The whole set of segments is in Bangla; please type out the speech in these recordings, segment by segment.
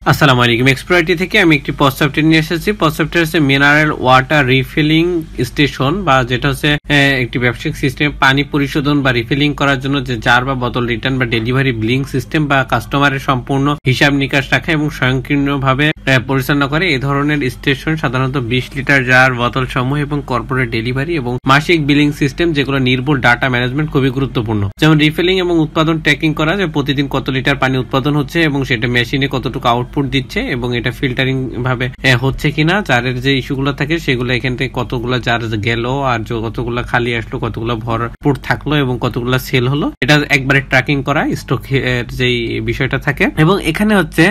আসসালামু আলাইকুম। এক্সপ্লোরাইটি থেকে আমি একটি পজ সফটওয়্যার নিয়ে এসেছি। পজ সফটওয়্যার হচ্ছে মিনারেল ওয়াটার রিফিলিং স্টেশন, বা যেটা হচ্ছে একটি ব্যবসায়িক সিস্টেম পানি পরিশোধন বা রিফিলিং করার জন্য যে জার বা বোতল রিটার্ন বা ডেলিভারি বিলিং সিস্টেম বা কাস্টমারের সম্পূর্ণ হিসাব নিকাশ রাখা এবং স্বয়ংক্রিয়ভাবে পরিচালনা করে। এই ধরনের স্টেশন সাধারণত 20 লিটার জার, বোতল সমূহ এবং কর্পোরেট ডেলিভারি এবং মাসিক বিলিং সিস্টেম, যেগুলো নির্ভুল ডাটা ম্যানেজমেন্ট খুবই গুরুত্বপূর্ণ। যেমন রিফিলিং এবং উৎপাদন ট্র্যাকিং করা, যে প্রতিদিন কত লিটার পানি উৎপাদন হচ্ছে এবং সেটা মেশিনে কতটুকু আউটপুট দিচ্ছে এবং এটা ফিল্টারিং ভাবে হচ্ছে কিনা, জারের যে ইস্যুগুলো থাকে সেগুলো এখান থেকে কতগুলো জার গেল আর কতগুলো খালি আসলো, কতগুলো ভরপুর থাকলো এবং কতগুলো সেল হলো, এটা একবারে ট্র্যাকিং করা স্টক যে বিষয়টা থাকে। এবং এখানে হচ্ছে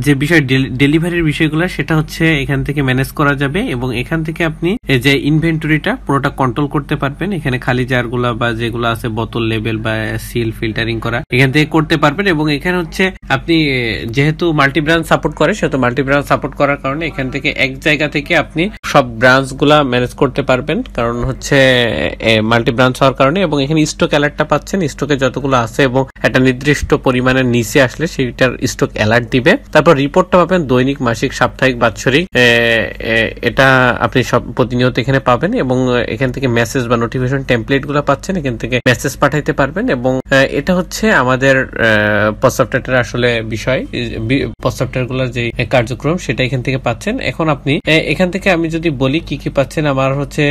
যে বিষয় ডেলিভারির বিষয়গুলো সেটা হচ্ছে এখান থেকে ম্যানেজ করা যাবে এবং এখান থেকে আপনি যে ইনভেন্টরিটা পুরোটা কন্ট্রোল করতে পারবেন। এখানে খালি জারগুলা বা যেগুলো আছে বোতল লেবেল বা সিল ফিল্টারিং করা এখান থেকে করতে পারবেন। এবং এখানে হচ্ছে আপনি যেহেতু মাল্টি ব্রাঞ্চ সাপোর্ট করে, সেহেতু মাল্টি ব্রাঞ্চ সাপোর্ট করার কারণে এখান থেকে এক জায়গা থেকে আপনি সব ব্রাঞ্চ গুলা ম্যানেজ করতে পারবেন, কারণ হচ্ছে মাল্টি ব্রাঞ্চ হওয়ার কারণে। এবং এখানে স্টক অ্যালার্টটা পাচ্ছেন, স্টকে যতগুলো আছে এবং একটা নির্দিষ্ট পরিমাণের নিচে আসলে সেইটার স্টক অ্যালার্ট দিবে। তারপর রিপোর্টটা পাবেন দৈনিক, মাসিক, সাপ্তাহিক, বাৎসরিক, এটা আপনি সব প্রতিনিয়ত এখানে পাবেন। এবং এখান থেকে মেসেজ বা নোটিফিকেশন টেমপ্লেট গুলো পাচ্ছেন, এখান থেকে মেসেজ পাঠাইতে পারবেন। এবং এটা হচ্ছে আমাদের পজ সফটওয়্যারের আসলে বিষয়, পজ সফটওয়্যার গুলোর যে কার্যক্রম সেটা এখান থেকে পাচ্ছেন। এখন আপনি এখান থেকে আমি যদি বলি কি কি পাচ্ছেন, আমার হচ্ছে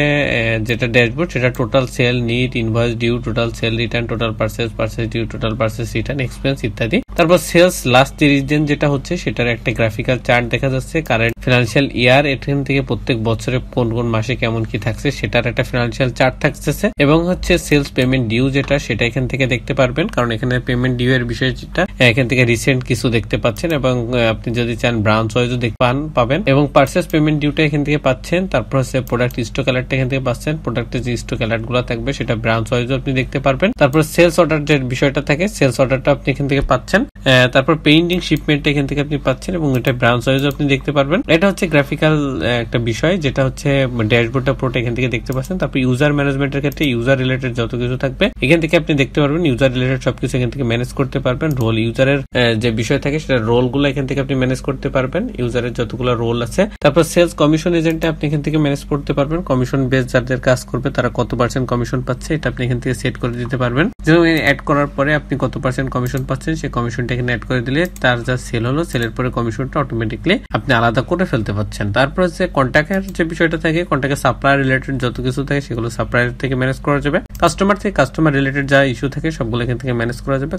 যেটা ড্যাশবোর্ড, সেটা total sale, net, invoice due, total sale return, total purchase, purchase due, total purchase return, expense ইত্যাদি। তারপর সেলস লাস্ট 30 দিন যেটা হচ্ছে সেটার একটা গ্রাফিক্যাল চার্ট দেখা যাচ্ছে। কারেন্ট ফিনান্সিয়াল ইয়ার, এখান থেকে প্রত্যেক বছরে কোন কোন মাসে কেমন কি থাকছে সেটার একটা ফিনান্সিয়াল চার্ট থাকতেছে। এবং হচ্ছে সেলস পেমেন্ট ডিউ যেটা, সেটা এখান থেকে দেখতে পারবেন, কারণ এখানে পেমেন্ট ডিউ এর বিষয় যেটা এখান থেকে রিসেন্ট কিছু দেখতে পাচ্ছেন। এবং আপনি যদি চান ব্রাঞ্চ ওয়াইজও পাবেন। এবং পারচেজ পেমেন্ট ডিউটা এখান থেকে পাচ্ছেন। তারপর হচ্ছে প্রোডাক্ট স্টক অ্যালার্টটা এখান থেকে পাচ্ছেন, প্রোডাক্টের যে স্টক অ্যালার্ট গুলো থাকবে সেটা ব্রাঞ্চ ওয়াইজও আপনি দেখতে পারবেন। তারপর সেলস অর্ডার যে বিষয়টা থাকে, সেলস অর্ডারটা আপনি এখান থেকে পাচ্ছেন। তারপর পেন্ডিং শিপমেন্ট এখান থেকে আপনি পাচ্ছেন এবং এটা ব্রাঞ্চ ওয়াইজও আপনি দেখতে পারবেন। এটা হচ্ছে গ্রাফিক্যাল একটা বিষয়, যেটা হচ্ছে ড্যাশবোর্ডটা পুরোটা এখান থেকে দেখতে পাচ্ছেন। তারপর ইউজার ম্যানেজমেন্টের ক্ষেত্রে ইউজার রিলেটেড যত কিছু থাকবে এখান থেকে আপনি দেখতে পারবেন, ইউজার রিলেটেড সবকিছু এখান থেকে ম্যানেজ করতে পারবেন। রোল, ইউজারের যে বিষয় থাকে সেটা রোল গুলো এখান থেকে আপনি ম্যানেজ করতে পারবেন, ইউজারের যতগুলো রোল আছে। তারপর সেলস কমিশন এজেন্টে আপনি এখান থেকে ম্যানেজ করতে পারবেন, কমিশন বেস যাদের কাজ করবে তারা কত % কমিশন পাচ্ছে এটা আপনি এখান থেকে সেট করে দিতে পারবেন। যেমন অ্যাড করার পরে আপনি কত % কমিশন পাচ্ছেন সেই কমিশনটা এখানে অ্যাড করে দিলে তার যা সেল হলো, সেলের পরে কমিশনটা অটোমেটিকলি আপনি আলাদা করে ফেলতে পারছেন। তারপর হচ্ছে কন্ট্যাক্টের যে বিষয়টা থাকে, কন্ট্যাক্টের সাপ্লায়ার রিলেটেড যত কিছু থাকে সেগুলো সাপ্লায়ার থেকে ম্যানেজ করা যাবে। কাস্টমার থেকে কাস্টমার রিলেটেড যা ইস্যু থাকে সবগুলো এখান থেকে ম্যানেজ করা যাবে।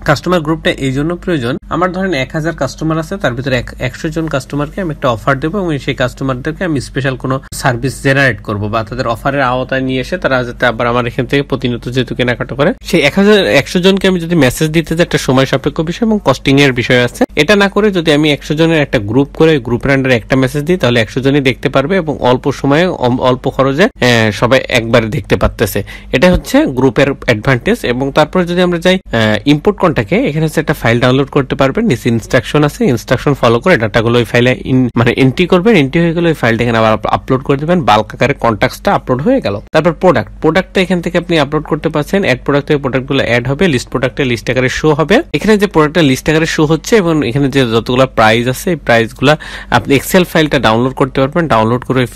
কাস্টমার গ্রুপটা এই জন্য প্রয়োজন, আমার ধরেন 1000 কাস্টমার আছে, তার ভিতরে 100 জন কাস্টমারকে আমি একটা অফার দেবো এবং সেই কাস্টমারদেরকে আমি স্পেশাল কোনো সার্ভিস জেনারেট করবো বা তাদের অফারের আওতায় নিয়ে এসে তারা যাতে আবার আমার এখান থেকে প্রতিনিয়ত যেহেতু কেনাকাটা করে, সেই 100 জনকে আমি যদি মেসেজ দিতে যাই, একটা সময় সাপেক্ষ বিষয় এবং কস্টিং এর বিষয় আছে। এটা না করে যদি আমি 100 জনের একটা গ্রুপ করে গ্রুপের আন্ডারে একটা মেসেজ দিই, তাহলে 100 জনই দেখতে পারবে এবং অল্প সময়ে অল্প খরচে সবাই একবারে দেখতে পারতেছে। এটা হচ্ছে গ্রুপের অ্যাডভান্টেজ। এবং তারপরে যদি আমরা যাই ইম্পোর্ট কন্টাক্টে, এখানে হচ্ছে একটা ফাইল ডাউনলোড করতে পারবেন, নিচে ইনস্ট্রাকশন আছে, ইনস্ট্রাকশন ফলো করে ডাটাগুলো ওই ফাইলে এন্ট্রি করবেন, এন্ট্রি হয়ে গেলে ওই ফাইলটা এখানে আবার আপলোড করে দেবেন, বাল্ক আকারে কন্ট্যাক্টসটা আপলোড হয়ে গেল। তারপর প্রোডাক্টটা এখান থেকে আপনি আপলোড করতে পারছেন, অ্যাড প্রোডাক্ট থেকে প্রোডাক্টগুলো অ্যাড হবে, লিস্ট প্রোডাক্টে লিস্ট আকারে শো হবে। এখানে যে প্রোডাক্টটা লিস্ট আকারে শো হচ্ছে এবং এখানে যে যতগুলো প্রাইস আছে এই প্রাইসগুলো আপনি এক্সেল ফাইলটা ডাউনলোড করতে পারবেন। ডাউনলোড করে ওই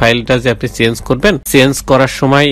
ফাইলটা যে আপনি চেঞ্জ করবেন, চেঞ্জ করার সময়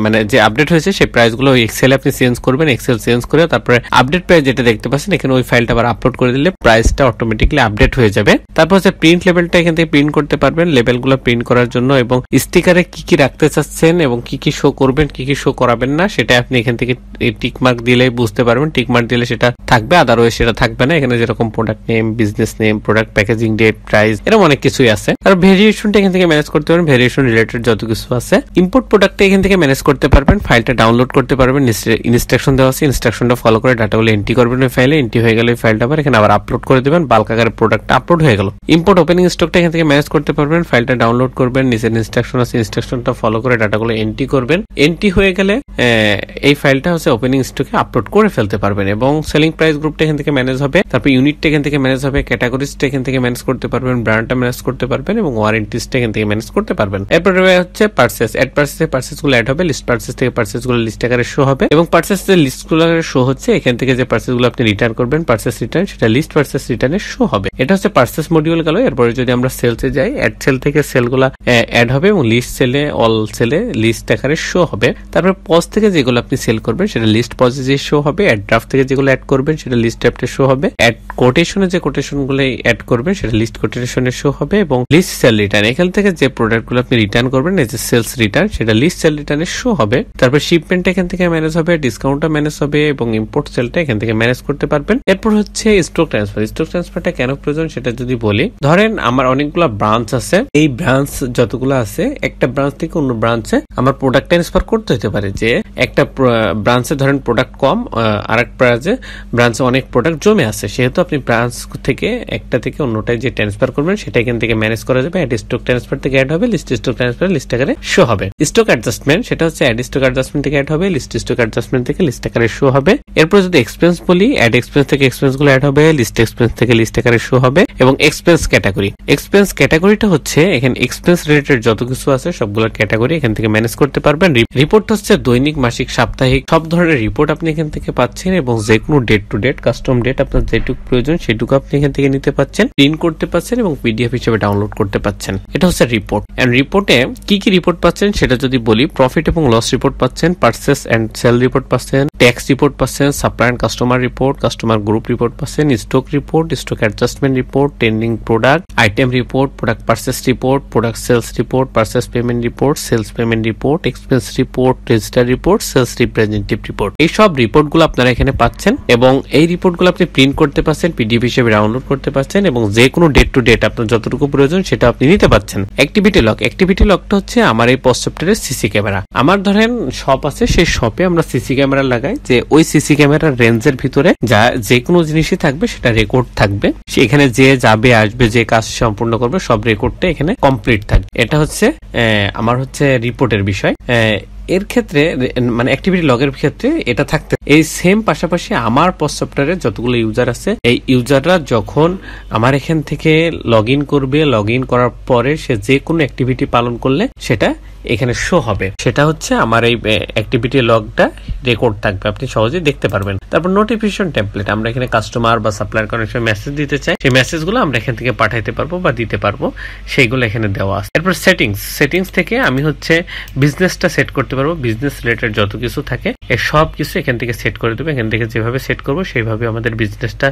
মানে যে আপডেট হয়েছে সেই প্রাইসগুলো ওই এক্সেলে আপনি চেঞ্জ করবেন, এক্সেল চেঞ্জ করে তারপরে আপডেট প্রাইস যেটা দেখতে পাচ্ছেন এখানে ওই ফাইলটা আবার আপলোড করে দিলে প্রাইসটা অটোমেটিক্যালি আপডেট হয়ে যাবে। তারপর হচ্ছে প্রিন্ট লেভেলটা এখান থেকে প্রিন্ট করতে পারবেন, লেভেলগুলো প্রিন্ট করার জন্য এবং স্টিকারে কি কি রাখতে চাচ্ছেন এবং কি কি শো করবেন, কি কি শো করাবেন না সেটা আপনি এখান থেকে টিক মার্ক দিলে বুঝতে পারবেন। টিক মার্ক দিলে সেটা থাকবে, আদারওয়াইজ সেটা থাকবে না। এখানে যেরকম product name, business name, product packaging date, price, এরকম অনেক কিছুই আছে। আর ভেরিয়েশনটা এখান থেকে ম্যানেজ করতে পারবেন, ভেরিয়েশন রিলেটেড যত কিছু আছে। ইম্পোর্ট প্রোডাক্টটা এখান থেকে ম্যানেজ করতে পারবেন, ফাইলটা ডাউনলোড করতে পারবেন, ইনস্ট্রাকশন দেওয়া আছে, ইনস্ট্রাকশনটা ফলো করে ডাটাগুলো এন্ট্রি করবেন ওই ফাইলে, এন্ট্রি হয়ে গেলে ওই ফাইলটা আবার এখানে আবার আপলোড করে দেবেন, বাল্ক আকারে প্রোডাক্টটা আপলোড হয়ে গেল। ইম্পোর্ট ওপেনিং স্টকটা এখান থেকে ম্যানেজ করতে পারবেন, ফাইলটা ডাউনলোড করবেন, নিচের ইনস্ট্রাকশন আছে, ইনস্ট্রাকশনটা ফলো করে ডাটাগুলো এন্ট্রি করবেন, এন্ট্রি হয়ে গেলে এই ফাইলটা হচ্ছে ওপেনিং স্টকে আপলোড করে ফেলতে পারবেন। এবং সেলিং প্রাইস গ্রুপটা এখান থেকে ম্যানেজ হবে। তারপর ইউনিট টপিকটা এখান থেকে ম্যানেজ হবে, ক্যাটাগরিজটা এখান থেকে ম্যানেজ করতে পারবেন, ব্র্যান্ডটা ম্যানেজ করতে পারবেন এবং ওয়ারেন্টিসটা এখান থেকে ম্যানেজ করতে পারবেন। এরপরে হচ্ছে পারচেস, অ্যাড পারচেসে পারচেসগুলো অ্যাড হবে, লিস্ট পারচেস থেকে পারচেসগুলো লিস্ট আকারে শো হবে এবং পারচেস যে লিস্টগুলো শো হচ্ছে এখান থেকে যে পারচেসগুলো আপনি রিটার্ন করবেন পারচেস রিটার্ন, সেটা লিস্ট পারচেস রিটার্নে শো হবে। এটা হচ্ছে পারচেস মডিউল গেল। এরপরে যদি আমরা সেলসে যাই, অ্যাড সেল থেকে সেলগুলো অ্যাড হবে এবং লিস্ট সেলে অল সেলে লিস্ট আকারে শো হবে। তারপরে পজ থেকে যেগুলো আপনি সেল করবেন সেটা লিস্ট পজে শো হবে, অ্যাড ড্রাফট থেকে যেগুলো অ্যাড করবেন সেটা লিস্ট ড্রাফটে শো হবে, অ্যাড কোটেশনে যে কোটেশনগুলো অ্যাড করবেন সেটা লিস্ট কোটেশনে শো হবে এবং লিস্ট সেল রিটার্ন এখান থেকে যে প্রোডাক্টগুলো আপনি রিটার্ন করবেন এই যে সেলস রিটার্ন সেটা লিস্ট সেল রিটার্নে শো হবে। তারপর শিপমেন্ট এখান থেকে ম্যানেজ হবে, ডিসকাউন্টটা ম্যানেজ হবে এবং ইম্পোর্ট সেলটা এখান থেকে ম্যানেজ করতে পারবেন। এরপর হচ্ছে স্টক ট্রান্সফার। স্টক ট্রান্সফারটা কেন প্রয়োজন সেটা যদি বলি, ধরেন আমার অনেকগুলো ব্রাঞ্চ আছে, এই ব্রাঞ্চ যতগুলো আছে একটা ব্রাঞ্চ থেকে অন্য ব্রাঞ্চে আমার প্রোডাক্ট ট্রান্সফার করতে হতে পারে। যে একটা ব্রাঞ্চে ধরেন প্রোডাক্ট কম, আর এক ব্রাঞ্চে অনেক প্রোডাক্ট জমে আছে, সেহেতু আপনি ব্রাঞ্চ থেকে একটা থেকে অন্যটায় যে ট্রান্সফার করবেন সেটা এখান থেকে ম্যানেজ করা যাবে। অ্যাড স্টক ট্রান্সফার থেকে অ্যাড হবে, লিস্ট স্টক ট্রান্সফার লিস্ট আকারে শো হবে। স্টক অ্যাডজাস্টমেন্ট সেটা হচ্ছে অ্যাড স্টক অ্যাডজাস্টমেন্ট থেকে অ্যাড হবে, লিস্ট স্টক অ্যাডজাস্টমেন্ট থেকে লিস্ট আকারে শো হবে। এরপর যদি এক্সপেন্স বলি, অ্যাড এক্সপেন্স থেকে এক্সপেন্স গুলো অ্যাড হবে, লিস্ট এক্সপেন্স থেকে লিস্ট আকারে শো হবে এবং এক্সপেন্স ক্যাটাগরি। এক্সপেন্স ক্যাটাগরিটা হচ্ছে এখানে এক্সপেন্স রিলেটেড যত কিছু আছে সবগুলোর ক্যাটাগরি এখান থেকে ম্যানেজ করতে পারবেন। রিপোর্ট হচ্ছে দৈনিক, মাসিক, সাপ্তাহিক সব ধরনের রিপোর্ট আপনি এখান থেকে পাচ্ছেন এবং যে কোনো date to date custom date আপনার যেটুকু প্রয়োজন সেটুকু আপনি এখান থেকে নিতে পাচ্ছেন, প্রিন্ট করতে পাচ্ছেন এবং পিডিএফ হিসেবে ডাউনলোড করতে পাচ্ছেন। এটা হচ্ছে রিপোর্ট। এন্ড রিপোর্টে কি কি রিপোর্ট পাচ্ছেন সেটা যদি বলি, প্রফিট এবং লস রিপোর্ট পাচ্ছেন, পারচেস এন্ড সেল রিপোর্ট পাচ্ছেন, ট্যাক্স রিপোর্ট পাচ্ছেন, supply and customer report, customer group report পাচ্ছেন, stock report, stock adjustment report, trending product, item report, product purchase report, product sales report, purchase payment report, sales payment report, expense report, register report, sales representative report. এই সব রিপোর্টগুলো আপনারা এখানে পাচ্ছেন এবং এই রিপোর্টগুলো আপনি প্রিন্ট করতে পাচ্ছেন, পিডিএফ হিসেবে ডাউনলোড করতে পাচ্ছেন এবং যে কোনো ডেট টু ডেট আপনার যতটুকু প্রয়োজন সেটা আপনি নিতে পাচ্ছেন। Activity lock. অ্যাক্টিভিটি লকটা হচ্ছে আমার এই পোস্ট সফটওয়্যারের সিসি ক্যামেরা। আমার ধরেন শপ আছে, সেই শপে আমরা সিসি ক্যামেরা লাগাই, যে ওই সিসি ক্যামেরার রেঞ্জের ভিতরে যা যে কোনো জিনিসই থাকবে সেটা রেকর্ড থাকবে। সেখানে যে যাবে আসবে যে কাজ সম্পূর্ণ করবে সব রেকর্ডটা এখানে কমপ্লিট থাকবে। এটা হচ্ছে আমার হচ্ছে রিপোর্টের বিষয়। এর ক্ষেত্রে মানে অ্যাক্টিভিটি লগের ক্ষেত্রে এটা থাকতে এই সেম পাশাপাশি আমার পোস্ট সফটওয়্যারে যতগুলো ইউজার আছে এই ইউজাররা যখন আমার এখান থেকে লগ ইন করবে, লগ ইন করার পরে সে যে কোনো অ্যাক্টিভিটি পালন করলে সেটা এখানে শো হবে। সেটা হচ্ছে আমার এই অ্যাক্টিভিটি লগটা রেকর্ড থাকবে, আপনি সহজেই দেখতে পারবেন। তারপর নোটিফিকেশন টেমপ্লেট, আমরা এখানে কাস্টমার বা সাপ্লায়ার কানেকশন মেসেজ দিতে চাই, সেই মেসেজগুলো আমরা এখান থেকে পাঠাইতে পারবো বা দিতে পারবো, সেইগুলো এখানে দেওয়া আছে। এরপর সেটিংস থেকে আমি হচ্ছে বিজনেসটা সেট করতে পারবো, বিজনেস রিলেটেড যত কিছু থাকে এই সব কিছু এখান থেকে সেট করে দেবো। এখান থেকে যেভাবে সেট করবো সেইভাবে আমাদের বিজনেসটা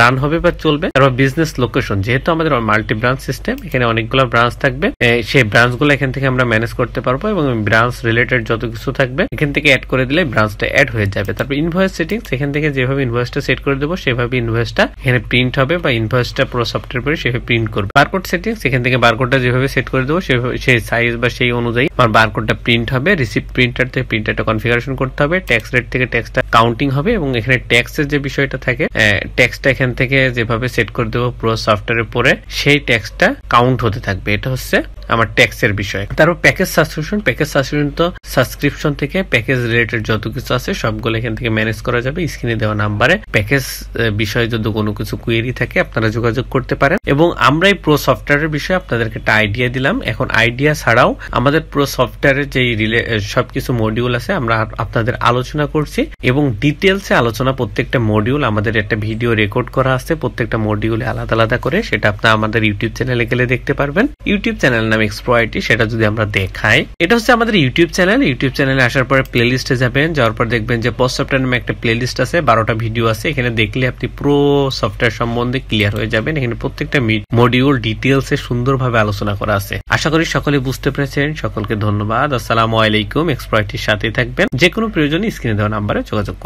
রান হবে বা চলবে। তারপর বিজনেস লোকেশন, যেহেতু আমাদের মাল্টি ব্রাঞ্চ সিস্টেম, এখানে অনেকগুলো ব্রাঞ্চ থাকবে, সেই ব্রাঞ্চগুলো এখান থেকে আমরা ম্যানেজ করতে পারবো এবং ব্রাঞ্চ রিলেটেড যত কিছু থাকবে এখান থেকে অ্যাড করে দিলে ব্রাঞ্চটা অ্যাড হয়ে যাবে। তারপর ইনভয়েস সেটিংস, এখান থেকে যেভাবে ইনভয়েসটা সেট করে দেবো সেভাবে ইনভয়েসটা এখানে প্রিন্ট হবে বা ইনভয়েসটা পুরো সফটওয়্যার পরে সেভাবে প্রিন্ট করবে। বারকোড সেটিংস, এখান থেকে বারকোডটা যেভাবে সেট করে দেবো সেই সাইজ বা সেই অনুযায়ী আমার বারকোডটা প্রিন্ট হবে। রিসিপ্ট প্রিন্টার থেকে প্রিন্টারটা কনফিগারেশন করতে হবে। ট্যাক্স রেট থেকে ট্যাক্সটা কাউন্টিং হবে এবং এখানে ট্যাক্সের যে বিষয়টা থাকে ট্যাক্সটা এখান থেকে যেভাবে সেট করে দেবো পুরো সফটওয়্যারের পরে সেই ট্যাক্সটা কাউন্ট হতে থাকবে। এটা হচ্ছে আমার ট্যাক্সের বিষয়। তারপর প্যাকেজ সাবস্ক্রিপশন তো সাবস্ক্রিপশন থেকে প্যাকেজ রিলেটেড যত কিছু আছে সবগুলো এখান থেকে ম্যানেজ করা যাবে। স্ক্রিনে দেওয়া নাম্বারে প্যাকেজ বিষয়ে যদি কোনো কিছু কোয়েরি থাকে আপনারা যোগাযোগ করতে পারেন। এবং আমরা এই প্রো সফটওয়্যারের বিষয়ে আপনাদেরকে একটা আইডিয়া দিলাম। এখন আইডিয়া ছাড়াও আমাদের প্রো সফটওয়্যারের যে সবকিছু মডিউল আছে আমরা আপনাদের আলোচনা করছি এবং ডিটেলসে আলোচনা, প্রত্যেকটা মডিউল আমাদের একটা ভিডিও রেকর্ড করা আছে, প্রত্যেকটা মডিউলে আলাদা আলাদা করে, সেটা আপনারা আমাদের ইউটিউব চ্যানেলে গেলে দেখতে পারবেন। ইউটিউব চ্যানেল নাম এক্সপ্লয়েটি, সেটা যদি আমরা দেখাই, এটা হচ্ছে আমাদের ইউটিউব চ্যানেল। ইউটিউব চ্যানেলে আসার পরে প্লে লিস্টে যাবেন, যাওয়ার পর দেখবেন যে পোস্ট সফটওয়্যার নামে একটা প্লে লিস্ট আছে, 12টা ভিডিও আছে। এখানে দেখলে আপনি পুরো সফটওয়্যার সম্বন্ধে ক্লিয়ার হয়ে যাবেন। এখানে প্রত্যেকটা মডিউল ডিটেলসে সুন্দরভাবে আলোচনা করা আছে। আশা করি সকলে বুঝতে পেরেছেন। সকলকে ধন্যবাদ। আসসালামু আলাইকুম। এক্সপ্লয়েটির সাথে থাকবেন। যে কোনো প্রয়োজনে স্ক্রিনে দেওয়া নাম্বারে যোগাযোগ করুন।